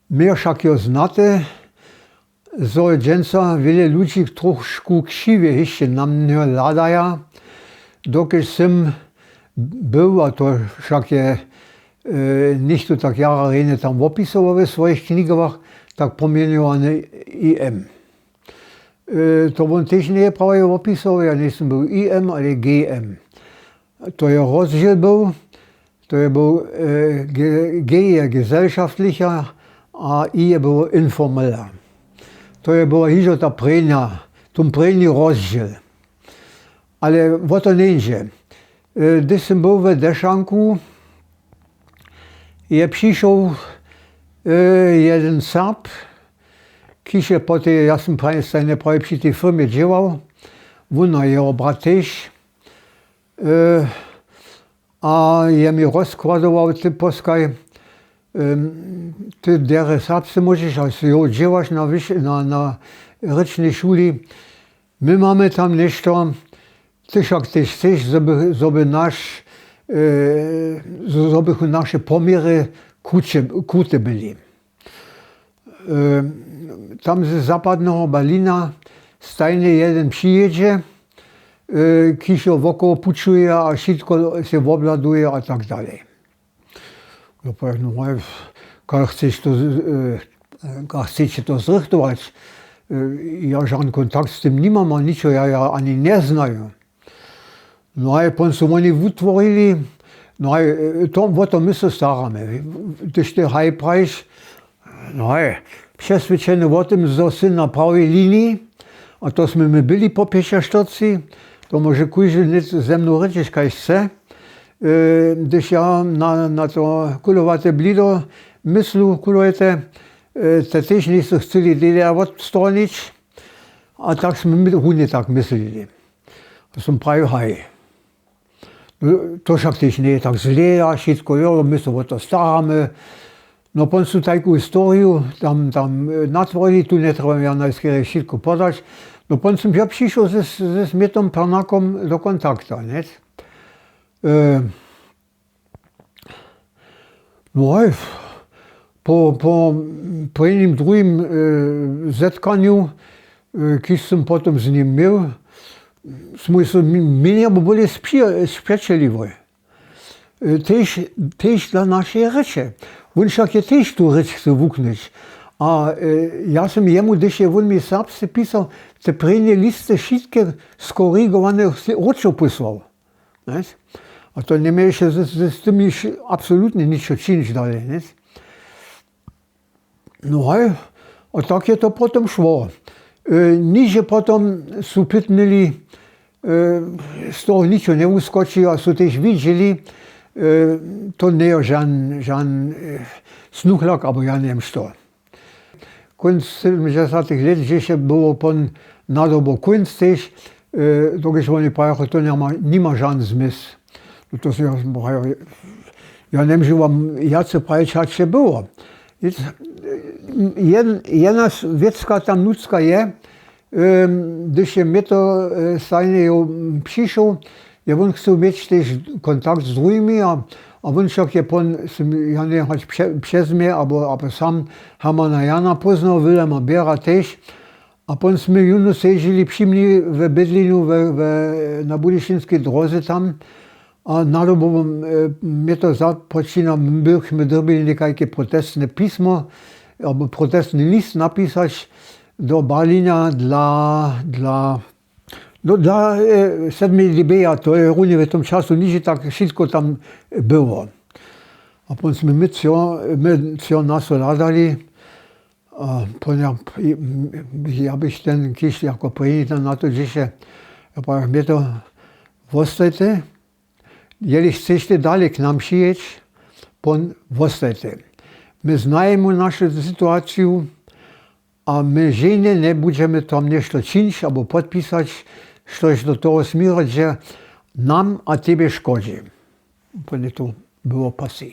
My však jo znate, zo dženca wiele ludzi trošku krzywie jeszcze nam nie ladaja, dokud jsem był, a to však je nicht to tak jara rejne tam opisoval ve svojich knigách, tak pomenovaný IM. To on tež nie prawie opisoval, ja nejsem byl IM, ale GM. To je rozdíl byl, to je byl G je gesellschaftlicher, a I je bylo informeller. To je bylo hižo ta prejna, tom prejni rozdíl. Ale o to nejde. Když jsem byl ve Dešanku, je přišel jeden Serb, když je poté, já jsem stejně právě při té firmě dělal, on a jeho brat tež, a je mi rozkladoval ty poskaj, ty dere Serbsce můžeš, až jo děláš na řečné šuli, my máme tam nešto, ty však tež chceš, zoby naše poměry kruté byly. Tam ze západného Berlína stejně jeden přijedzie, když ho okolo pučuje a všetko se obladuje a tak dále. Ja poviem, no jak chcete to zrichtovat, ja žádný kontakt s tím nemám a ničo, ja ani neznaju. No a potom se oni vytvorili, no a o to my se staráme. Když ty haj prajš, no a přesvědčený o tom, že jsi na pravé linii, a to jsme my byli po pěšaštorci, to může každý ze mnou říct, kaj chce. Když já na to kulovaté blido myslu, kulujete, to tež nejsou chceli DDR odstranit, a tak jsme my hudně tak mysleli. To jsem právě haj. To však tež nie tak zlé a všetko, jo, my se o to staráme. No potom sú takú históriu tam natvorili, tu netreba ja najskôr všetko podať. No potom som ja prišiel se Smetom Pernakom do kontakta, ne? No aj po jedným druhým zetkaniu, keď som potom s ním měl, sme sa menej boli spečeliví. Tež dla našej reče. On však je tež tu reč chce vuknúť. A ja som jemu, když je on mi serbsky písal, te prejne liste všetky skorigované očo poslal. A to nemá ešte s tým absolútne ničo činiť ďalej. No a tak je to potom šlo. Niže potom sú pytnili, z toho ničo neuskočí a sú tež videli, to nie je žán snuchlak, alebo ja neviem što. Konc 70. let, že še bylo pon nadobo konc tež, dokiaľ oni povedali, to nemá žán zmysl. No to si ja neviem, vám jace prajčať še bylo. Jedna věcka tam nudská je, když je mi to stejně přišel, ja on chcel mať tež kontakt s druhými a on však je ja neviem, přes mě, alebo sám Hermana Jana poznal, Wilhelma Bera tež. A potom sme juno sežili při v bydlinu na Budyšinskej droze tam. A nadobo mi to započína, sme dobili nekajké protestné písmo, alebo protestný list napísať do Berlína dla 7. libia, to je równie w tym czasu, niż tak wszystko tam było. A potem my co nas ladali, ja bych ten kiś jako przyjechał na to, że się, ja powiem, mnie to wostajcie, jeżeli chcecie dalej k nam przyjechać, wostajcie. My znajemy naszą sytuację, a my żadnie nie będziemy tam nešto czynić albo podpisać, coś do toho směrem, že nám a tebe škodí. Úplně to bylo pasé.